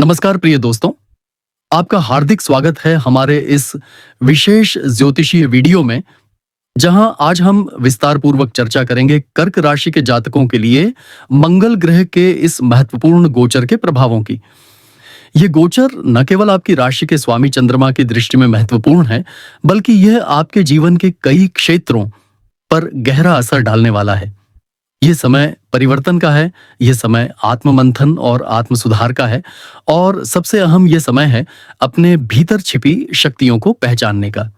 नमस्कार प्रिय दोस्तों, आपका हार्दिक स्वागत है हमारे इस विशेष ज्योतिषीय वीडियो में, जहां आज हम विस्तार पूर्वक चर्चा करेंगे कर्क राशि के जातकों के लिए मंगल ग्रह के इस महत्वपूर्ण गोचर के प्रभावों की। ये गोचर न केवल आपकी राशि के स्वामी चंद्रमा की दृष्टि में महत्वपूर्ण है, बल्कि यह आपके जीवन के कई क्षेत्रों पर गहरा असर डालने वाला है। ये समय परिवर्तन का है, ये समय आत्ममंथन और आत्म सुधार का है, और सबसे अहम ये समय है अपने भीतर छिपी शक्तियों को पहचानने का।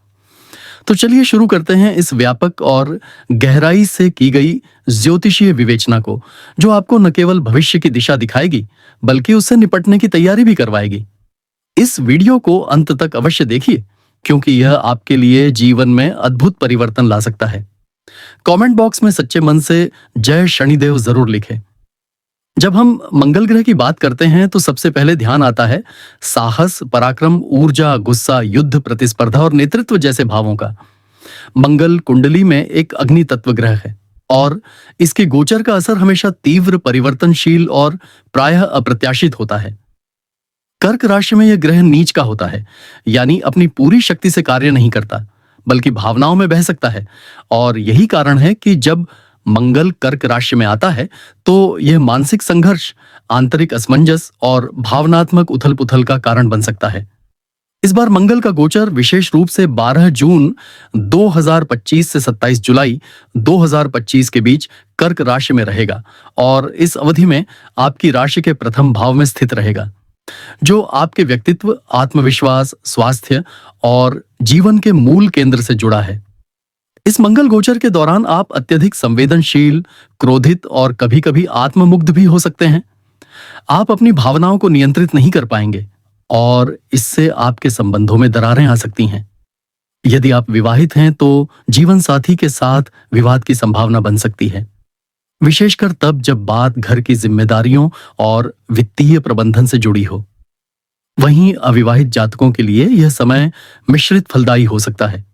तो चलिए शुरू करते हैं इस व्यापक और गहराई से की गई ज्योतिषीय विवेचना को, जो आपको न केवल भविष्य की दिशा दिखाएगी, बल्कि उससे निपटने की तैयारी भी करवाएगी। इस वीडियो को अंत तक अवश्य देखिए, क्योंकि यह आपके लिए जीवन में अद्भुत परिवर्तन ला सकता है। कमेंट बॉक्स में सच्चे मन से जय शनिदेव जरूर लिखें। जब हम मंगल ग्रह की बात करते हैं तो सबसे पहले ध्यान आता है साहस, पराक्रम, ऊर्जा, गुस्सा, युद्ध, प्रतिस्पर्धा और नेतृत्व जैसे भावों का। मंगल कुंडली में एक अग्नि तत्व ग्रह है और इसके गोचर का असर हमेशा तीव्र, परिवर्तनशील और प्रायः अप्रत्याशित होता है। कर्क राशि में यह ग्रह नीच का होता है, यानी अपनी पूरी शक्ति से कार्य नहीं करता, बल्कि भावनाओं में बह सकता है। और यही कारण है कि जब मंगल कर्क राशि में आता है तो यह मानसिक संघर्ष, आंतरिक असमंजस और भावनात्मक उथल-पुथल का कारण बन सकता है। इस बार मंगल का गोचर विशेष रूप से 12 जून 2025 से 27 जुलाई 2025 के बीच कर्क राशि में रहेगा और इस अवधि में आपकी राशि के प्रथम भाव में स्थित रहेगा, जो आपके व्यक्तित्व, आत्मविश्वास, स्वास्थ्य और जीवन के मूल केंद्र से जुड़ा है। इस मंगल गोचर के दौरान आप अत्यधिक संवेदनशील, क्रोधित और कभी-कभी आत्ममुग्ध भी हो सकते हैं। आप अपनी भावनाओं को नियंत्रित नहीं कर पाएंगे और इससे आपके संबंधों में दरारें आ सकती हैं। यदि आप विवाहित हैं तो जीवन साथी के साथ विवाद की संभावना बन सकती है, विशेषकर तब जब बात घर की जिम्मेदारियों और वित्तीय प्रबंधन से जुड़ी हो। वहीं अविवाहित जातकों के लिए यह समय मिश्रित फलदायी हो सकता है।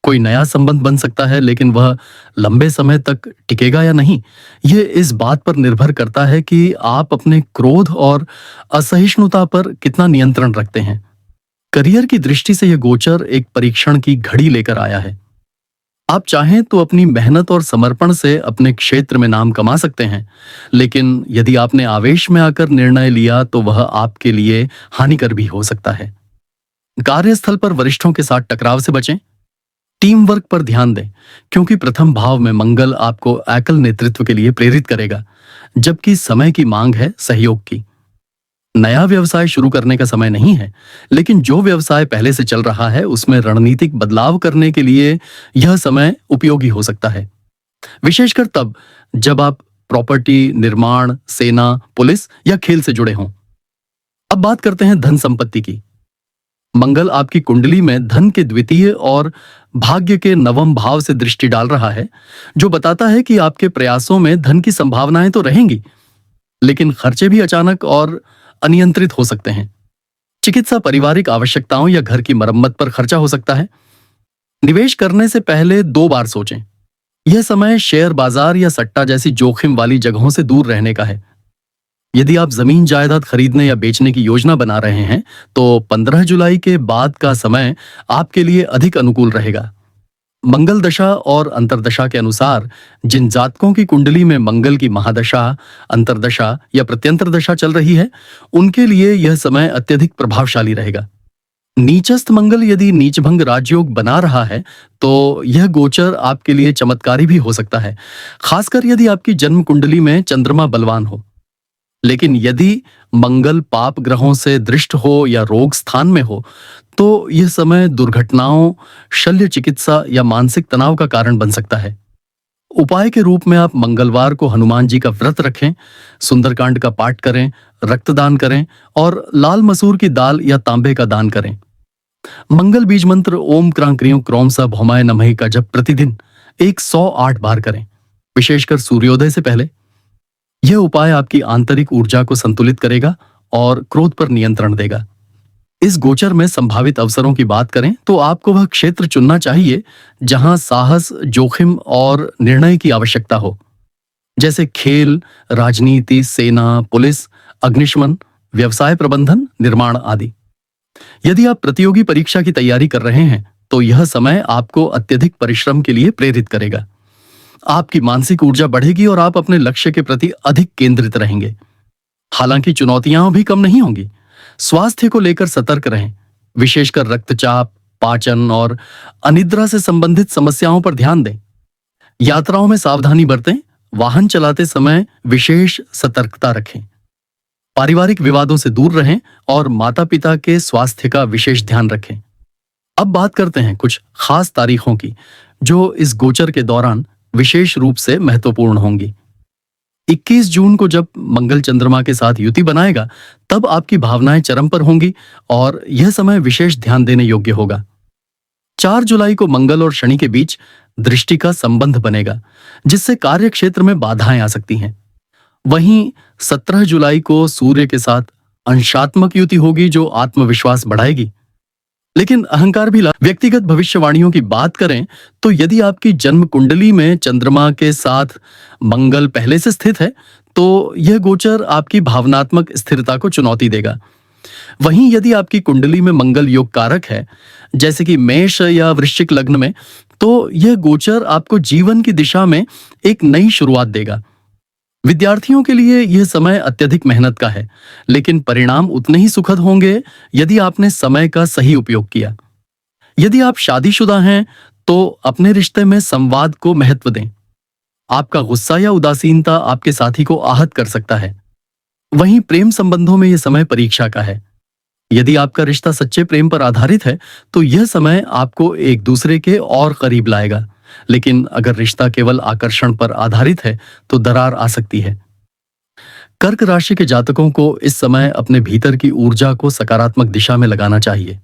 कोई नया संबंध बन सकता है, लेकिन वह लंबे समय तक टिकेगा या नहीं, यह इस बात पर निर्भर करता है कि आप अपने क्रोध और असहिष्णुता पर कितना नियंत्रण रखते हैं। करियर की दृष्टि से यह गोचर एक परीक्षण की घड़ी लेकर आया है। आप चाहें तो अपनी मेहनत और समर्पण से अपने क्षेत्र में नाम कमा सकते हैं, लेकिन यदि आपने आवेश में आकर निर्णय लिया तो वह आपके लिए हानिकर भी हो सकता है। कार्यस्थल पर वरिष्ठों के साथ टकराव से बचें। टीम वर्क पर ध्यान दें, क्योंकि प्रथम भाव में मंगल आपको एकल नेतृत्व के लिए प्रेरित करेगा, जबकि समय की मांग है सहयोग की। नया व्यवसाय शुरू करने का समय नहीं है, लेकिन जो व्यवसाय पहले से चल रहा है उसमें रणनीतिक बदलाव करने के लिए यह समय उपयोगी हो सकता है, विशेषकर तब जब आप प्रॉपर्टी, निर्माण, सेना, पुलिस या खेल से जुड़े हों। अब बात करते हैं धन संपत्ति की। मंगल आपकी कुंडली में धन के द्वितीय और भाग्य के नवम भाव से दृष्टि डाल रहा है, जो बताता है कि आपके प्रयासों में धन की संभावनाएं तो रहेंगी, लेकिन खर्चे भी अचानक और अनियंत्रित हो सकते हैं। चिकित्सा, पारिवारिक आवश्यकताओं या घर की मरम्मत पर खर्चा हो सकता है। निवेश करने से पहले 2 बार सोचें। यह समय शेयर बाजार या सट्टा जैसी जोखिम वाली जगहों से दूर रहने का है। यदि आप जमीन जायदाद खरीदने या बेचने की योजना बना रहे हैं तो 15 जुलाई के बाद का समय आपके लिए अधिक अनुकूल रहेगा। मंगल दशा और अंतर्दशा के अनुसार जिन जातकों की कुंडली में मंगल की महादशा, अंतर्दशा या प्रत्यंतर दशा चल रही है, उनके लिए यह समय अत्यधिक प्रभावशाली रहेगा। नीचस्थ मंगल यदि नीचभंग राजयोग बना रहा है तो यह गोचर आपके लिए चमत्कारी भी हो सकता है, खासकर यदि आपकी जन्म कुंडली में चंद्रमा बलवान हो। लेकिन यदि मंगल पाप ग्रहों से दृष्ट हो या रोग स्थान में हो तो यह समय दुर्घटनाओं, शल्य चिकित्सा या मानसिक तनाव का कारण बन सकता है। उपाय के रूप में आप मंगलवार को हनुमान जी का व्रत रखें, सुंदरकांड का पाठ करें, रक्तदान करें और लाल मसूर की दाल या तांबे का दान करें। मंगल बीज मंत्र ओम क्रां क्रीं क्रौम स भौमाय नमः का जप प्रतिदिन 108 बार करें, विशेषकर सूर्योदय से पहले। यह उपाय आपकी आंतरिक ऊर्जा को संतुलित करेगा और क्रोध पर नियंत्रण देगा। इस गोचर में संभावित अवसरों की बात करें तो आपको वह क्षेत्र चुनना चाहिए जहां साहस, जोखिम और निर्णय की आवश्यकता हो, जैसे खेल, राजनीति, सेना, पुलिस, अग्निशमन, व्यवसाय प्रबंधन, निर्माण आदि। यदि आप प्रतियोगी परीक्षा की तैयारी कर रहे हैं तो यह समय आपको अत्यधिक परिश्रम के लिए प्रेरित करेगा। आपकी मानसिक ऊर्जा बढ़ेगी और आप अपने लक्ष्य के प्रति अधिक केंद्रित रहेंगे। हालांकि चुनौतियां भी कम नहीं होंगी। स्वास्थ्य को लेकर सतर्क रहें, विशेषकर रक्तचाप, पाचन और अनिद्रा से संबंधित समस्याओं पर ध्यान दें। यात्राओं में सावधानी बरतें, वाहन चलाते समय विशेष सतर्कता रखें। पारिवारिक विवादों से दूर रहें और माता-पिता के स्वास्थ्य का विशेष ध्यान रखें। अब बात करते हैं कुछ खास तारीखों की जो इस गोचर के दौरान विशेष रूप से महत्वपूर्ण होंगी। 21 जून को जब मंगल चंद्रमा के साथ युति बनाएगा, तब आपकी भावनाएं चरम पर होंगी और यह समय विशेष ध्यान देने योग्य होगा। 4 जुलाई को मंगल और शनि के बीच दृष्टि का संबंध बनेगा, जिससे कार्य क्षेत्र में बाधाएं आ सकती हैं। वहीं 17 जुलाई को सूर्य के साथ अंशात्मक युति होगी जो आत्मविश्वास बढ़ाएगी, लेकिन अहंकार भी व्यक्तिगत भविष्यवाणियों की बात करें तो यदि आपकी जन्म कुंडली में चंद्रमा के साथ मंगल पहले से स्थित है तो यह गोचर आपकी भावनात्मक स्थिरता को चुनौती देगा। वहीं यदि आपकी कुंडली में मंगल योग कारक है, जैसे कि मेष या वृश्चिक लग्न में, तो यह गोचर आपको जीवन की दिशा में एक नई शुरुआत देगा। विद्यार्थियों के लिए यह समय अत्यधिक मेहनत का है, लेकिन परिणाम उतने ही सुखद होंगे यदि आपने समय का सही उपयोग किया। यदि आप शादीशुदा हैं तो अपने रिश्ते में संवाद को महत्व दें। आपका गुस्सा या उदासीनता आपके साथी को आहत कर सकता है। वहीं प्रेम संबंधों में यह समय परीक्षा का है। यदि आपका रिश्ता सच्चे प्रेम पर आधारित है तो यह समय आपको एक दूसरे के और करीब लाएगा, लेकिन अगर रिश्ता केवल आकर्षण पर आधारित है तो दरार आ सकती है। कर्क राशि के जातकों को इस समय अपने भीतर की ऊर्जा को सकारात्मक दिशा में लगाना चाहिए।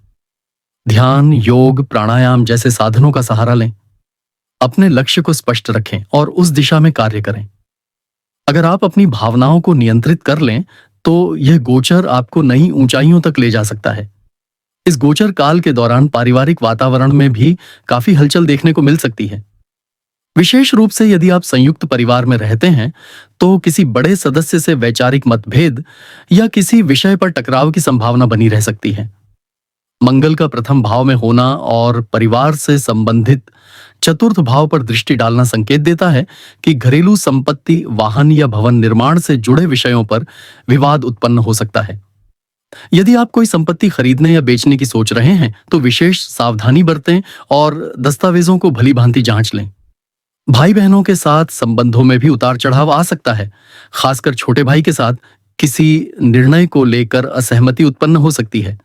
ध्यान, योग, प्राणायाम जैसे साधनों का सहारा लें। अपने लक्ष्य को स्पष्ट रखें और उस दिशा में कार्य करें। अगर आप अपनी भावनाओं को नियंत्रित कर लें तो यह गोचर आपको नई ऊंचाइयों तक ले जा सकता है। इस गोचर काल के दौरान पारिवारिक वातावरण में भी काफी हलचल देखने को मिल सकती है। विशेष रूप से यदि आप संयुक्त परिवार में रहते हैं तो किसी बड़े सदस्य से वैचारिक मतभेद या किसी विषय पर टकराव की संभावना बनी रह सकती है। मंगल का प्रथम भाव में होना और परिवार से संबंधित चतुर्थ भाव पर दृष्टि डालना संकेत देता है कि घरेलू संपत्ति, वाहन या भवन निर्माण से जुड़े विषयों पर विवाद उत्पन्न हो सकता है। यदि आप कोई संपत्ति खरीदने या बेचने की सोच रहे हैं तो विशेष सावधानी बरतें और दस्तावेजों को भली भांति जांच लें। भाई बहनों के साथ संबंधों में भी उतार चढ़ाव आ सकता है। खासकर छोटे भाई के साथ किसी निर्णय को लेकर असहमति उत्पन्न हो सकती है।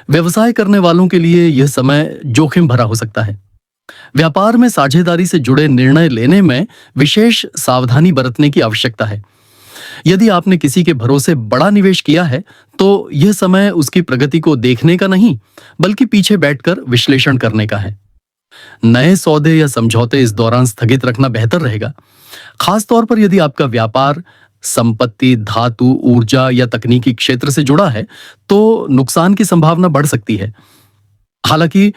व्यवसाय करने वालों के लिए यह समय जोखिम भरा हो सकता है। व्यापार में साझेदारी से जुड़े निर्णय लेने में विशेष सावधानी बरतने की आवश्यकता है। यदि आपने किसी के भरोसे बड़ा निवेश किया है तो यह समय उसकी प्रगति को देखने का नहीं, बल्कि पीछे बैठकर विश्लेषण करने का है। नए सौदे या समझौते इस दौरान स्थगित रखना बेहतर रहेगा। खास तौर पर यदि आपका व्यापार संपत्ति, धातु, ऊर्जा या तकनीकी क्षेत्र से जुड़ा है तो नुकसान की संभावना बढ़ सकती है। हालांकि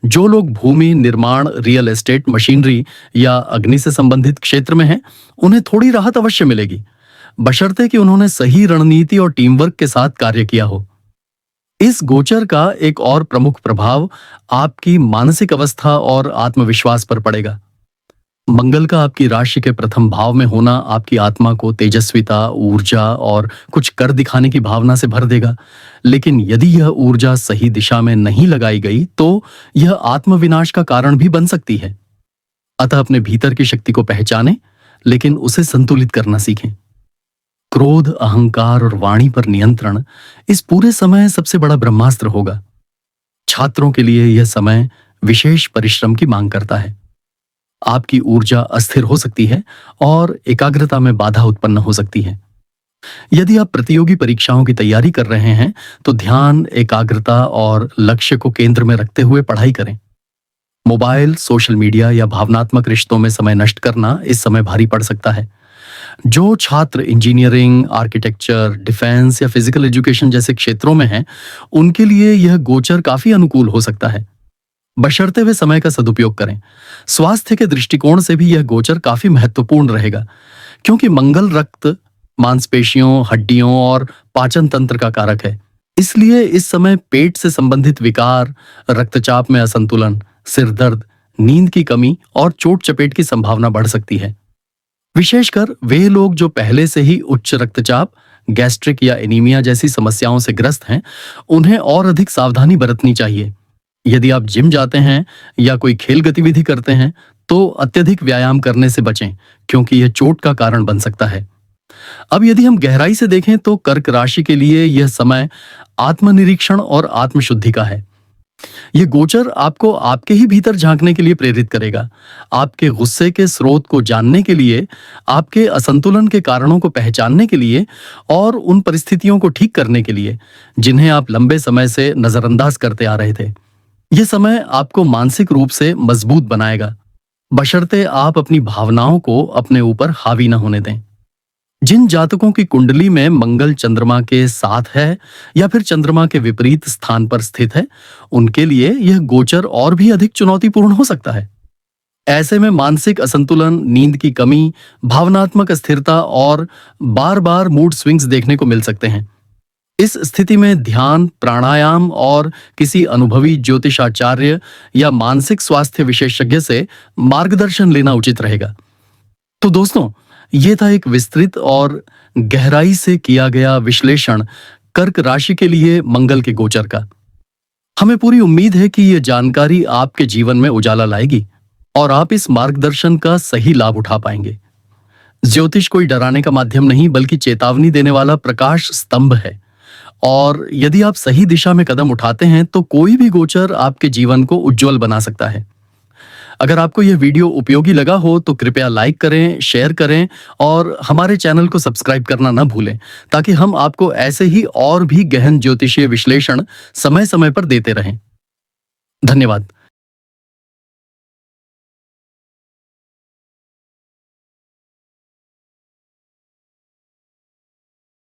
जो लोग भूमि, निर्माण, रियल एस्टेट, मशीनरी या अग्नि से संबंधित क्षेत्र में हैं, उन्हें थोड़ी राहत अवश्य मिलेगी, बशर्ते कि उन्होंने सही रणनीति और टीम वर्क के साथ कार्य किया हो। इस गोचर का एक और प्रमुख प्रभाव आपकी मानसिक अवस्था और आत्मविश्वास पर पड़ेगा। मंगल का आपकी राशि के प्रथम भाव में होना आपकी आत्मा को तेजस्विता, ऊर्जा और कुछ कर दिखाने की भावना से भर देगा, लेकिन यदि यह ऊर्जा सही दिशा में नहीं लगाई गई तो यह आत्मविनाश का कारण भी बन सकती है। अतः अपने भीतर की शक्ति को पहचानें, लेकिन उसे संतुलित करना सीखें। क्रोध, अहंकार और वाणी पर नियंत्रण इस पूरे समय सबसे बड़ा ब्रह्मास्त्र होगा। छात्रों के लिए यह समय विशेष परिश्रम की मांग करता है। आपकी ऊर्जा अस्थिर हो सकती है और एकाग्रता में बाधा उत्पन्न हो सकती है। यदि आप प्रतियोगी परीक्षाओं की तैयारी कर रहे हैं तो ध्यान, एकाग्रता और लक्ष्य को केंद्र में रखते हुए पढ़ाई करें। मोबाइल, सोशल मीडिया या भावनात्मक रिश्तों में समय नष्ट करना इस समय भारी पड़ सकता है। जो छात्र इंजीनियरिंग, आर्किटेक्चर, डिफेंस या फिजिकल एजुकेशन जैसे क्षेत्रों में हैं, उनके लिए यह गोचर काफी अनुकूल हो सकता है, बशर्ते वे समय का सदुपयोग करें। स्वास्थ्य के दृष्टिकोण से भी यह गोचर काफी महत्वपूर्ण रहेगा, क्योंकि मंगल रक्त, मांसपेशियों, हड्डियों और पाचन तंत्र का कारक है। इसलिए इस समय पेट से संबंधित विकार, रक्तचाप में असंतुलन, सिर दर्द, नींद की कमी और चोट चपेट की संभावना बढ़ सकती है। विशेषकर वे लोग जो पहले से ही उच्च रक्तचाप, गैस्ट्रिक या एनीमिया जैसी समस्याओं से ग्रस्त हैं, उन्हें और अधिक सावधानी बरतनी चाहिए। यदि आप जिम जाते हैं या कोई खेल गतिविधि करते हैं, तो अत्यधिक व्यायाम करने से बचें, क्योंकि यह चोट का कारण बन सकता है। अब यदि हम गहराई से देखें तो कर्क राशि के लिए यह समय आत्मनिरीक्षण और आत्मशुद्धि का है। यह गोचर आपको आपके ही भीतर झांकने के लिए प्रेरित करेगा, आपके गुस्से के स्रोत को जानने के लिए, आपके असंतुलन के कारणों को पहचानने के लिए और उन परिस्थितियों को ठीक करने के लिए जिन्हें आप लंबे समय से नजरअंदाज करते आ रहे थे। यह समय आपको मानसिक रूप से मजबूत बनाएगा, बशर्ते आप अपनी भावनाओं को अपने ऊपर हावी न होने दें। जिन जातकों की कुंडली में मंगल चंद्रमा के साथ है या फिर चंद्रमा के विपरीत स्थान पर स्थित है, उनके लिए यह गोचर और भी अधिक चुनौतीपूर्ण हो सकता है। ऐसे में मानसिक असंतुलन, नींद की कमी, भावनात्मक अस्थिरता और बार-बार मूड स्विंग्स देखने को मिल सकते हैं। इस स्थिति में ध्यान, प्राणायाम और किसी अनुभवी ज्योतिषाचार्य या मानसिक स्वास्थ्य विशेषज्ञ से मार्गदर्शन लेना उचित रहेगा। तो दोस्तों, ये था एक विस्तृत और गहराई से किया गया विश्लेषण कर्क राशि के लिए मंगल के गोचर का। हमें पूरी उम्मीद है कि यह जानकारी आपके जीवन में उजाला लाएगी और आप इस मार्गदर्शन का सही लाभ उठा पाएंगे। ज्योतिष कोई डराने का माध्यम नहीं, बल्कि चेतावनी देने वाला प्रकाश स्तंभ है। और यदि आप सही दिशा में कदम उठाते हैं तो कोई भी गोचर आपके जीवन को उज्जवल बना सकता है। अगर आपको यह वीडियो उपयोगी लगा हो तो कृपया लाइक करें, शेयर करें और हमारे चैनल को सब्सक्राइब करना न भूलें, ताकि हम आपको ऐसे ही और भी गहन ज्योतिषीय विश्लेषण समय समय पर देते रहें। धन्यवाद।